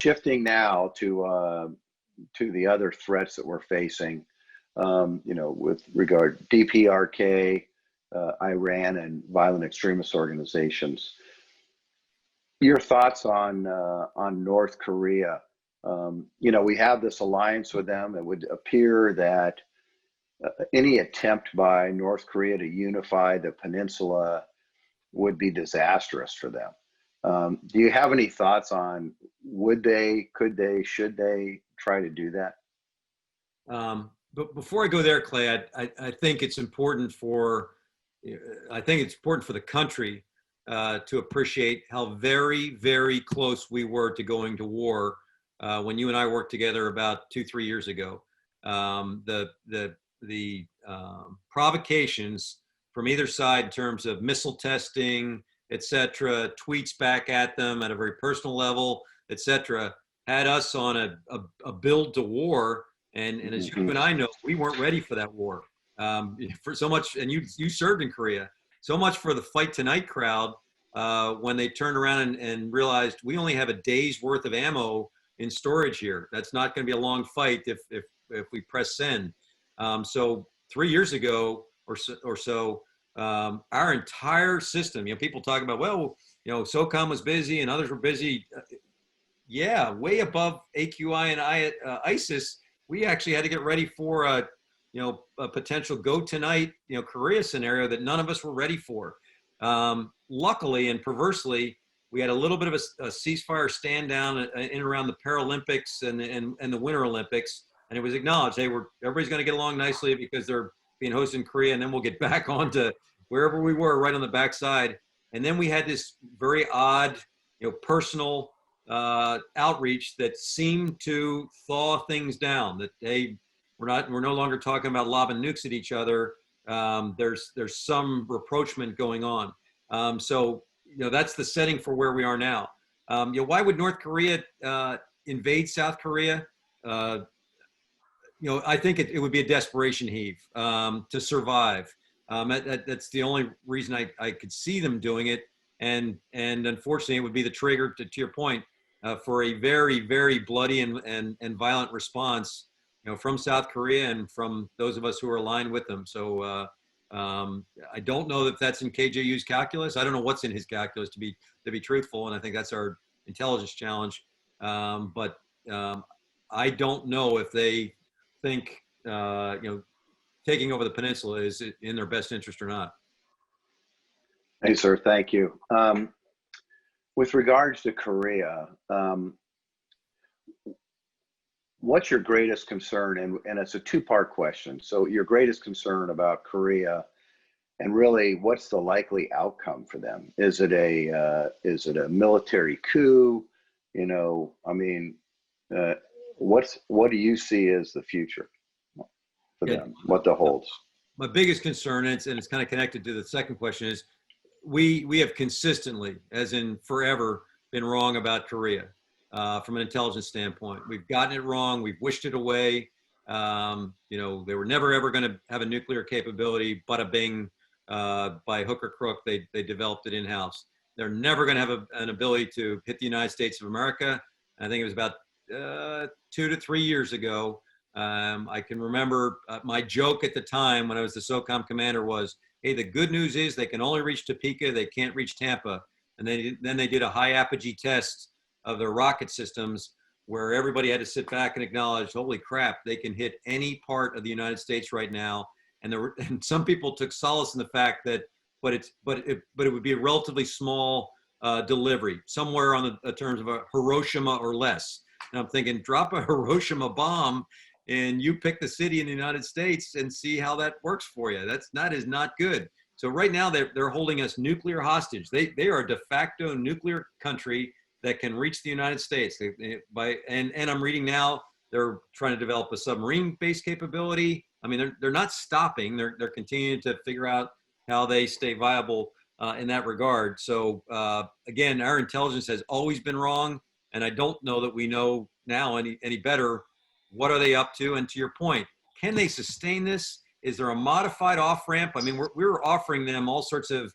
shifting now to the other threats that we're facing, with regard DPRK, Iran, and violent extremist organizations. Your thoughts on North Korea? We have this alliance with them. It would appear that any attempt by North Korea to unify the peninsula would be disastrous for them. Do you have any thoughts on would they, could they, should they try to do that? But before I go there, Clay, I think it's important for the country to appreciate how very, very close we were to going to war when you and I worked together about 2-3 years ago. The provocations from either side in terms of missile testing, etc., tweets back at them at a very personal level, etc., had us on a build to war. And as you and I know, we weren't ready for that war. For so much, and you served in Korea, so much for the Fight Tonight crowd when they turned around and realized we only have a day's worth of ammo in storage here. That's not going to be a long fight if we press send. So 3 years ago or so, our entire system, people talk about, well, SOCOM was busy and others were busy. Yeah, way above AQI and ISIS. We actually had to get ready for a potential go tonight, Korea scenario that none of us were ready for. Luckily and perversely, we had a little bit of a ceasefire stand down in around the Paralympics and the Winter Olympics. And it was acknowledged, everybody's going to get along nicely because they're being hosted in Korea, and then we'll get back on to wherever we were, right on the backside. And then we had this very odd, personal outreach that seemed to thaw things down. That we're no longer talking about lobbing nukes at each other. There's some rapprochement going on. So that's the setting for where we are now. Why would North Korea invade South Korea? I think it would be a desperation heave to survive. That's the only reason I could see them doing it. And unfortunately, it would be the trigger, to your point, for a very, very bloody and violent response, from South Korea and from those of us who are aligned with them. So I don't know if that's in KJU's calculus. I don't know what's in his calculus, to be truthful, and I think that's our intelligence challenge. But I don't know if they think taking over the peninsula is in their best interest or not. Hey, sir, thank you. With regards to Korea, what's your greatest concern? And it's a two-part question. So your greatest concern about Korea, and really, what's the likely outcome for them? Is it a military coup? What do you see as the future for them? What that holds? My biggest concern, and it's kind of connected to the second question, is we have consistently, as in forever, been wrong about Korea from an intelligence standpoint. We've gotten it wrong. We've wished it away. They were never ever going to have a nuclear capability. Bada bing, by hook or crook, they developed it in-house. They're never going to have an ability to hit the United States of America. I think it was about 2 to 3 years ago. I can remember my joke at the time when I was the SOCOM commander was, hey, the good news is they can only reach Topeka, they can't reach Tampa. And then they did a high apogee test of their rocket systems where everybody had to sit back and acknowledge, holy crap, they can hit any part of the United States right now. And some people took solace in the fact that, but it would be a relatively small delivery, somewhere on the terms of a Hiroshima or less. And I'm thinking, drop a Hiroshima bomb and you pick the city in the United States and see how that works for you. That is not good. So right now they're holding us nuclear hostage. They are a de facto nuclear country that can reach the United States. And I'm reading now they're trying to develop a submarine-based capability. I mean, they're not stopping. They're continuing to figure out how they stay viable in that regard. So again, our intelligence has always been wrong, and I don't know that we know now any better. What are they up to? And to your point, can they sustain this? Is there a modified off-ramp? I mean, we're offering them all sorts of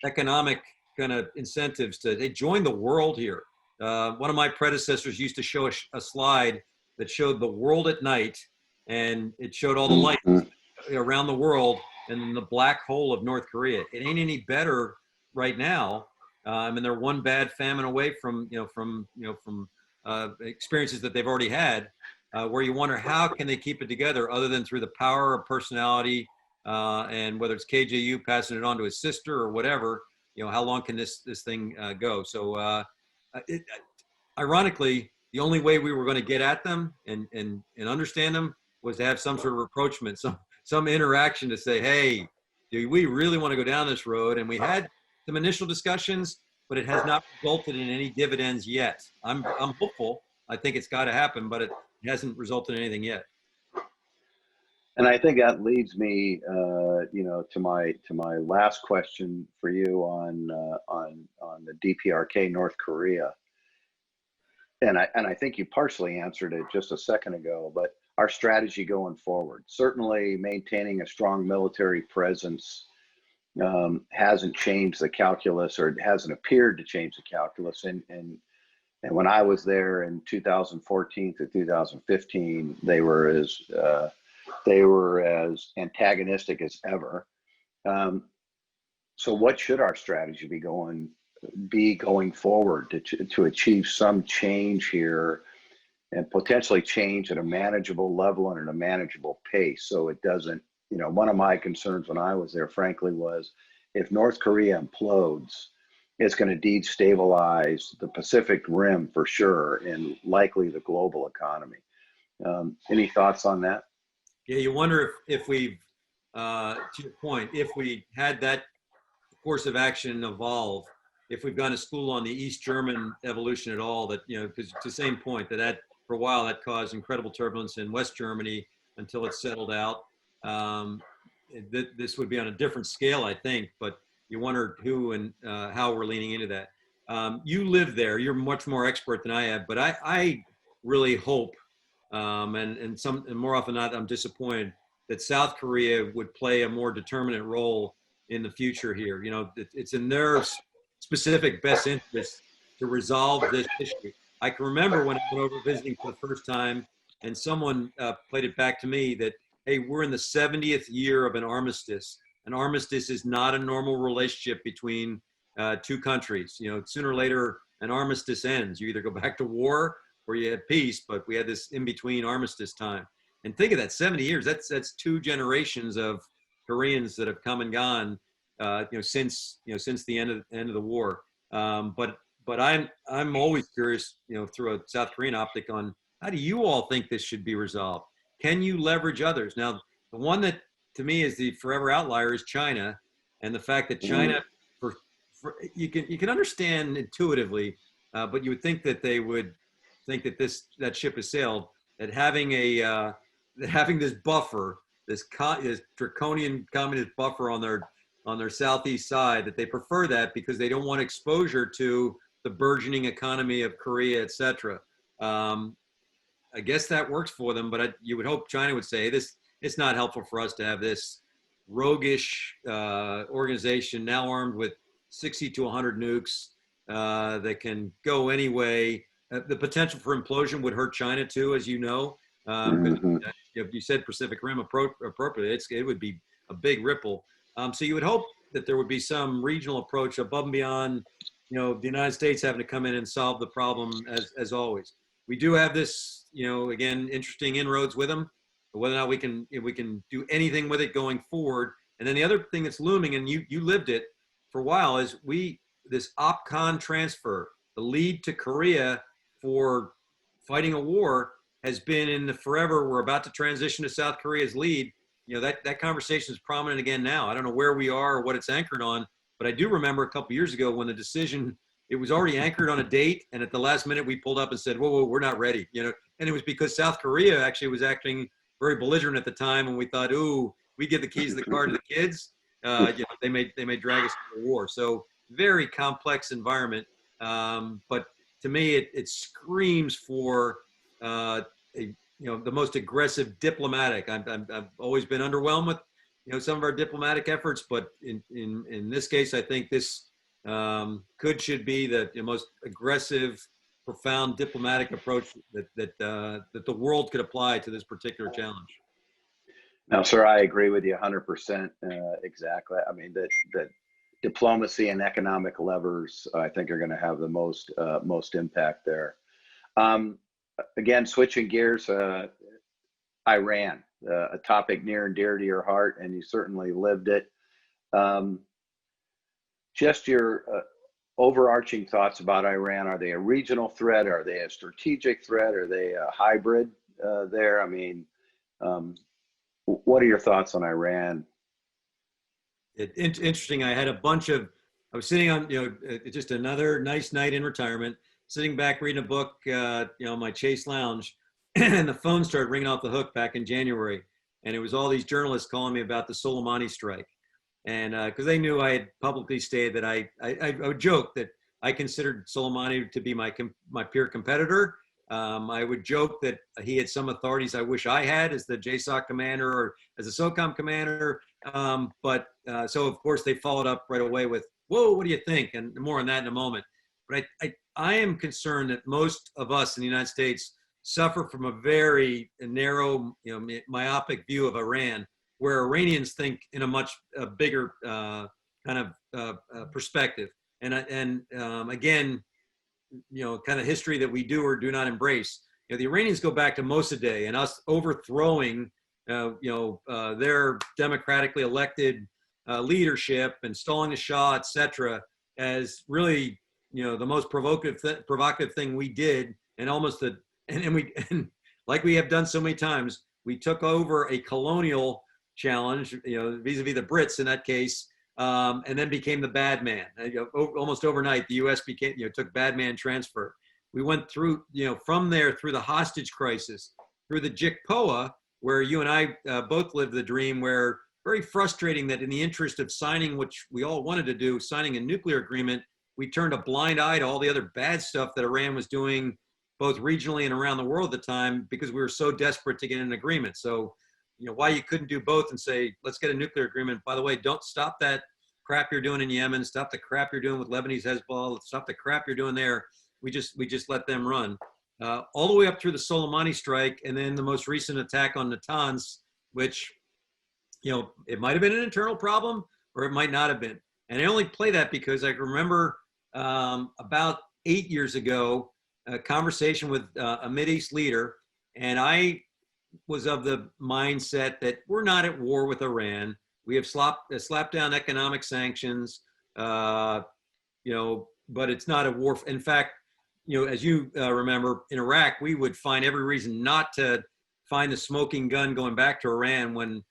economic kind of incentives to, they join the world here. One of my predecessors used to show a slide that showed the world at night, and it showed all the lights around the world, and then the black hole of North Korea. It ain't any better right now. I mean, they're one bad famine away from experiences that they've already had, where you wonder how can they keep it together other than through the power of personality, and whether it's KJU passing it on to his sister or whatever. How long can this thing go? So, ironically, the only way we were going to get at them and understand them was to have some sort of rapprochement, some interaction to say, hey, do we really want to go down this road? And we had some initial discussions, but it has not resulted in any dividends yet. I'm hopeful. I think it's got to happen, but it hasn't resulted in anything yet. And I think that leads me, to my last question for you on the DPRK North Korea. And I think you partially answered it just a second ago, but our strategy going forward, certainly maintaining a strong military presence hasn't changed the calculus, or it hasn't appeared to change the calculus. And when I was there in 2014 to 2015, they were as antagonistic as ever. So what should our strategy be going forward to achieve some change here, and potentially change at a manageable level and at a manageable pace, so it doesn't, one of my concerns when I was there, frankly, was if North Korea implodes, it's going to destabilize the Pacific Rim for sure, and likely the global economy. Any thoughts on that? Yeah, you wonder if we've, to your point, if we had that course of action evolve, if we've gone to school on the East German evolution at all, that, because to the same point, that for a while that caused incredible turbulence in West Germany until it settled out. This would be on a different scale, I think, but you wonder who and how we're leaning into that. You live there, you're much more expert than I have, but I really hope, and more often than not, I'm disappointed that South Korea would play a more determinant role in the future here. It's in their specific best interest to resolve this issue. I can remember when I went over visiting for the first time, and someone played it back to me that, hey, we're in the 70th year of an armistice. An armistice is not a normal relationship between two countries. Sooner or later, an armistice ends. You either go back to war or you have peace, but we had this in-between armistice time. And think of that, 70 years, that's two generations of Koreans that have come and gone, since the end of the war. But I'm always curious, through a South Korean optic, on how do you all think this should be resolved? Can you leverage others? Now, the one that to me is the forever outlier is China, and the fact that China, you can understand intuitively, but you would think that they would think that that ship has sailed. That having this buffer, this draconian communist buffer on their southeast side, that they prefer that because they don't want exposure to the burgeoning economy of Korea, etc. I guess that works for them, but you would hope China would say it's not helpful for us to have this roguish organization now armed with 60 to 100 nukes that can go any way. The potential for implosion would hurt China too, as you know. If you said Pacific Rim appropriately, it would be a big ripple. So you would hope that there would be some regional approach above and beyond, the United States having to come in and solve the problem as always. We do have this, again, interesting inroads with them, but whether or not we can do anything with it going forward. And then the other thing that's looming, and you lived it for a while, is this OPCON transfer, the lead to Korea for fighting a war, has been in the forever. We're about to transition to South Korea's lead. That conversation is prominent again now. I don't know where we are or what it's anchored on, but I do remember a couple of years ago when the decision, it was already anchored on a date, and at the last minute we pulled up and said, whoa, we're not ready. And it was because South Korea actually was acting very belligerent at the time, and we thought, ooh, we give the keys of the car to the kids. They may drag us to the war. So very complex environment. But to me, it screams for the most aggressive diplomatic. I've always been underwhelmed with some of our diplomatic efforts, but in this case, I think this should be the most aggressive profound diplomatic approach that the world could apply to this particular challenge. Now, sir, I agree with you 100%. Exactly. I mean, that diplomacy and economic levers, I think, are going to have the most impact there. Again, switching gears, Iran, a topic near and dear to your heart, and you certainly lived it. Just your overarching thoughts about Iran. Are they a regional threat? Are they a strategic threat? Are they a hybrid there? I mean, what are your thoughts on Iran? Interesting. I was sitting on, just another nice night in retirement, sitting back reading a book, my Chase Lounge, and the phone started ringing off the hook back in January. And it was all these journalists calling me about the Soleimani strike. And because they knew I had publicly stated that I would joke that I considered Soleimani to be my peer competitor. I would joke that he had some authorities I wish I had as the JSOC commander or as a SOCOM commander. So of course they followed up right away with, whoa, what do you think? And more on that in a moment. But I am concerned that most of us in the United States suffer from a very narrow, myopic view of Iran, where Iranians think in a much bigger kind of perspective. And again, kind of history that we do or do not embrace. The Iranians go back to Mossadegh and us overthrowing, their democratically elected leadership, installing the Shah, etc., as really, the most provocative thing we did, and almost and like we have done so many times, we took over a colonial challenge, vis-a-vis the Brits in that case, and then became the bad man. Almost overnight, the U.S. became, took bad man transfer. We went through, from there through the hostage crisis, through the JICPOA, where you and I both lived the dream, where very frustrating that in the interest of signing, which we all wanted to do, signing a nuclear agreement, we turned a blind eye to all the other bad stuff that Iran was doing, both regionally and around the world at the time, because we were so desperate to get an agreement. So, why you couldn't do both and say, let's get a nuclear agreement. By the way, don't stop that crap you're doing in Yemen, stop the crap you're doing with Lebanese Hezbollah, stop the crap you're doing there. We just let them run. All the way up through the Soleimani strike, and then the most recent attack on Natanz, which, it might have been an internal problem or it might not have been. And I only play that because I remember about 8 years ago, a conversation with a Mideast leader, and I was of the mindset that we're not at war with Iran. We have slapped down economic sanctions, but it's not a war. In fact, as you remember, in Iraq, we would find every reason not to find the smoking gun going back to Iran when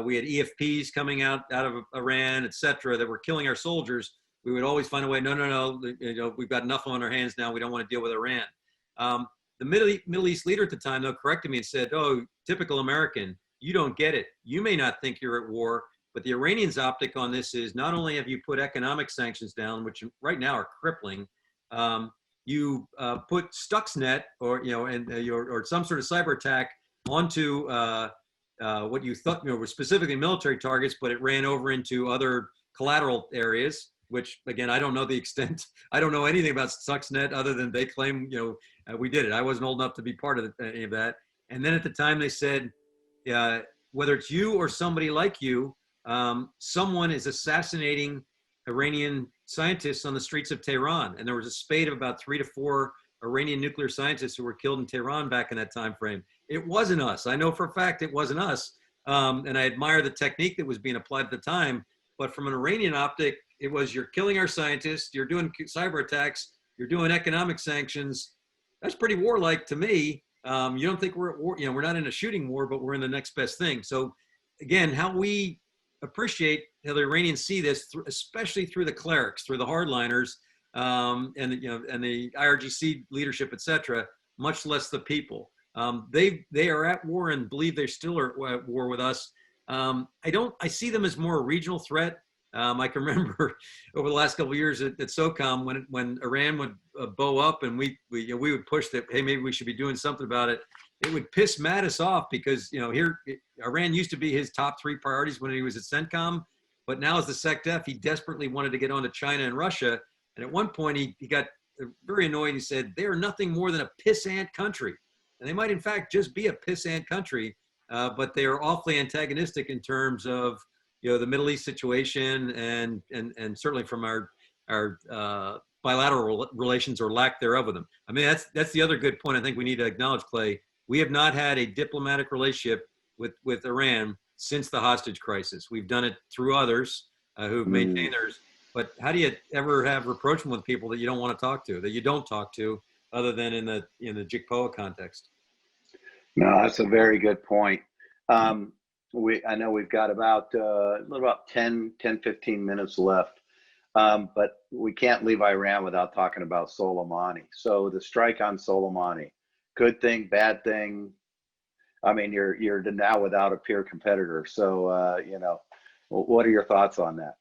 we had EFPs coming out of Iran, et cetera, that were killing our soldiers. We would always find a way, no, we've got enough on our hands now. We don't want to deal with Iran. The Middle East leader at the time, though, corrected me and said, oh, typical American, you don't get it. You may not think you're at war, but the Iranians' optic on this is not only have you put economic sanctions down, which right now are crippling, you put Stuxnet or some sort of cyber attack onto what you thought were specifically military targets, but it ran over into other collateral areas, which again, I don't know the extent. I don't know anything about Stuxnet other than they claim, we did it. I wasn't old enough to be part of any of that. And then at the time they said, whether it's you or somebody like you, someone is assassinating Iranian scientists on the streets of Tehran. And there was a spate of about 3 to 4 Iranian nuclear scientists who were killed in Tehran back in that time frame. It wasn't us. I know for a fact it wasn't us. And I admire the technique that was being applied at the time. But from an Iranian optic, it was, you're killing our scientists, you're doing cyber attacks, you're doing economic sanctions. That's pretty warlike to me. You don't think we're at war, we're not in a shooting war, but we're in the next best thing. So again, how we appreciate how the Iranians see this, especially through the clerics, through the hardliners, and the IRGC leadership, et cetera, much less the people. They are at war and believe they still are at war with us. I see them as more a regional threat. I can remember over the last couple of years at SOCOM when Iran would bow up and we would push that, hey, maybe we should be doing something about it. It would piss Mattis off because, Iran used to be his top 3 priorities when he was at CENTCOM, but now as the SecDef, he desperately wanted to get onto China and Russia. And at one point he got very annoyed. He said, they are nothing more than a pissant country. And they might, in fact, just be a pissant country, but they are awfully antagonistic in terms of, the Middle East situation and certainly from our bilateral relations or lack thereof with them. I mean, that's the other good point I think we need to acknowledge, Clay. We have not had a diplomatic relationship with Iran since the hostage crisis. We've done it through others who've maintained theirs. But how do you ever have rapprochement with people that you don't want to talk to, that you don't talk to, other than in the JICPOA context? No, that's a very good point. I know we've got about 10, 15 minutes left, but we can't leave Iran without talking about Soleimani. So the strike on Soleimani, good thing, bad thing? I mean, you're now without a peer competitor. So, what are your thoughts on that?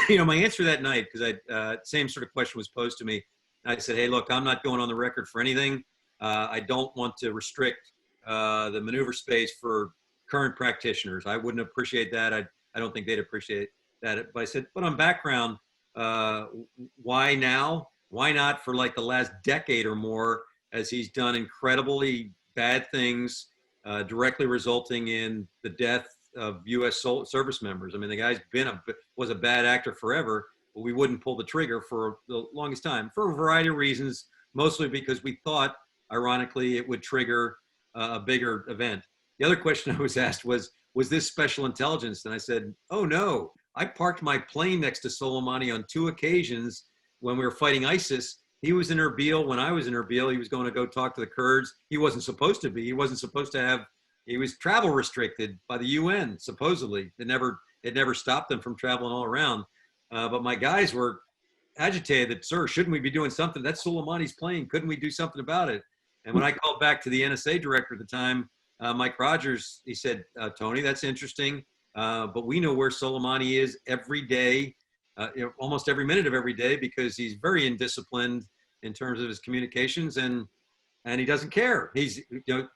Yeah, my answer that night, because same sort of question was posed to me. I said, hey, look, I'm not going on the record for anything. I don't want to restrict the maneuver space for current practitioners. I wouldn't appreciate that. I don't think they'd appreciate that. But I said, but on background, why now? Why not for like the last decade or more, as he's done incredibly bad things, directly resulting in the death of U.S. service members. I mean, the guy's was a bad actor forever, but we wouldn't pull the trigger for the longest time for a variety of reasons, mostly because we thought, ironically, it would trigger a bigger event. The other question I was asked was this special intelligence? And I said, oh no, I parked my plane next to Soleimani on 2 occasions when we were fighting ISIS. He was in Erbil when I was in Erbil. He was going to go talk to the Kurds. He wasn't supposed to be. He wasn't supposed to have, he was travel restricted by the UN, supposedly. It never stopped them from traveling all around. But my guys were agitated that, sir, shouldn't we be doing something? That's Soleimani's plane. Couldn't we do something about it? And when I called back to the NSA director at the time, Mike Rogers, he said, Tony, that's interesting, but we know where Soleimani is every day, almost every minute of every day, because he's very indisciplined in terms of his communications, and he doesn't care. He's,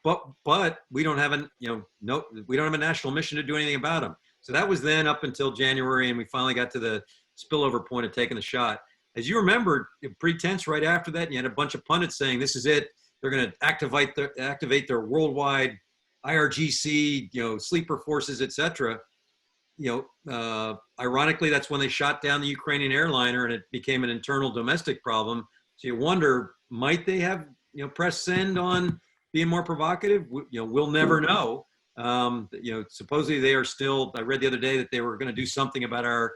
but we don't have we don't have a national mission to do anything about him. So that was then up until January, and we finally got to the spillover point of taking the shot. As you remember, pretty tense right after that. You had a bunch of pundits saying, this is it. They're going to activate their worldwide IRGC, sleeper forces, etc. Ironically, that's when they shot down the Ukrainian airliner, and it became an internal domestic problem. So you wonder, might they have, pressed send on being more provocative? We'll never know. Supposedly they are still, I read the other day that they were going to do something about our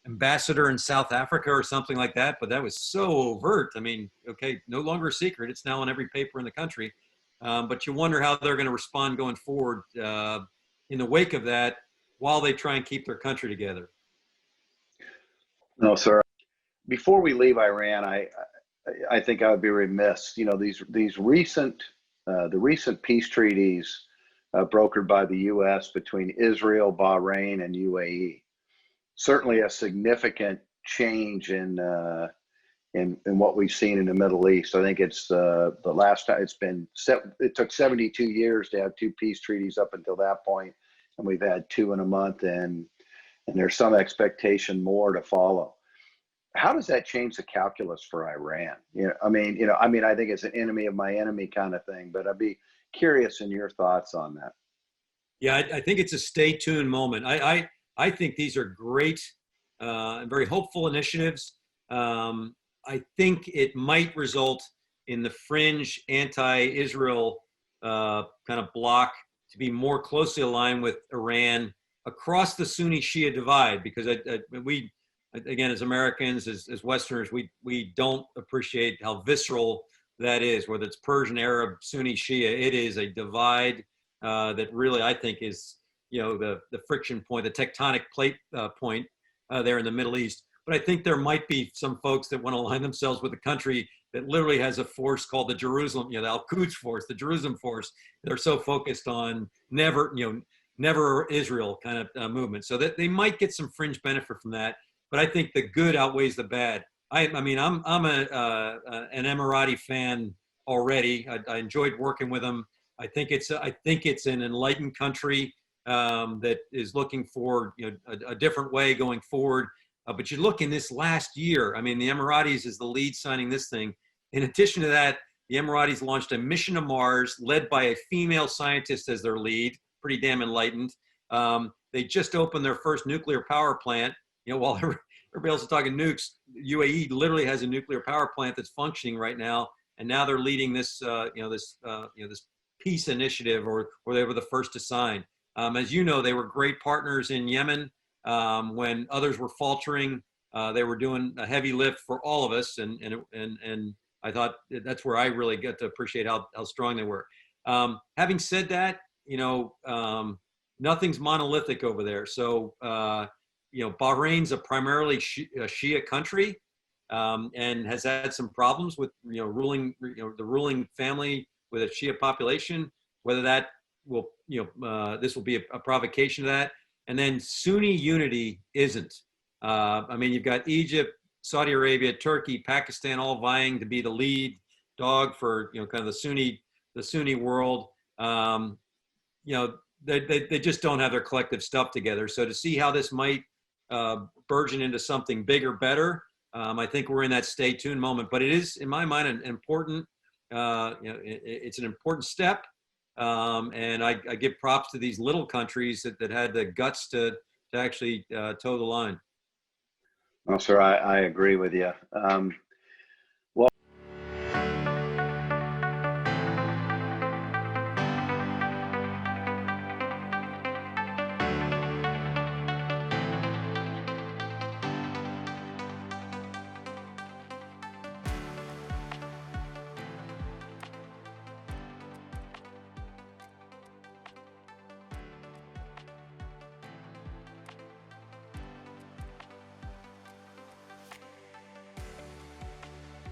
ambassador in South Africa or something like that, but that was so overt. I mean, okay, no longer a secret. It's now on every paper in the country. But you wonder how they're going to respond going forward in the wake of that, while they try and keep their country together. No, sir. Before we leave Iran, I think I would be remiss. These recent peace treaties brokered by the U.S. between Israel, Bahrain, and UAE. Certainly a significant change in what we've seen in the Middle East. I think it's the last time it took 72 years to have 2 peace treaties up until that point, and we've had 2 in a month, and there's some expectation more to follow. How does that change the calculus for Iran? I think it's an enemy of my enemy kind of thing, but I'd be curious in your thoughts on that. Yeah, I think it's a stay tuned moment. I think these are great and very hopeful initiatives. I think it might result in the fringe anti-Israel kind of bloc to be more closely aligned with Iran across the Sunni-Shia divide, because we, again, as Americans, as Westerners, we don't appreciate how visceral that is, whether it's Persian, Arab, Sunni, Shia. It is a divide that really, I think, is the friction point, the tectonic plate point there in the Middle East. But I think there might be some folks that want to align themselves with a country that literally has a force called the Jerusalem, the Al-Quds force, the Jerusalem force. They're so focused on never Israel kind of movement, so that they might get some fringe benefit from that. But I think the good outweighs the bad. I'm an Emirati fan already. I enjoyed working with them. I think it's an enlightened country that is looking for a different way going forward. But you look in this last year, I mean, the Emiratis is the lead signing this thing. In addition to that, the Emiratis launched a mission to Mars led by a female scientist as their lead, pretty damn enlightened. They just opened their first nuclear power plant. You know, while everybody else is talking nukes, UAE literally has a nuclear power plant that's functioning right now, and now they're leading this, this peace initiative, or they were the first to sign. As you know, they were great partners in Yemen when others were faltering. They were doing a heavy lift for all of us, and I thought that's where I really get to appreciate how strong they were. Having said that, nothing's monolithic over there. So, Bahrain's a primarily Shia country, and has had some problems with, the ruling family with a Shia population. Whether that will, this will be a provocation to that. And then Sunni unity isn't. I mean, you've got Egypt, Saudi Arabia, Turkey, Pakistan, all vying to be the lead dog for, kind of the Sunni world. They just don't have their collective stuff together. So to see how this might burgeon into something bigger, better, I think we're in that stay tuned moment. But it is, in my mind, an important, it's an important step. And I give props to these little countries that had the guts to actually toe the line. Well, sir, I agree with you.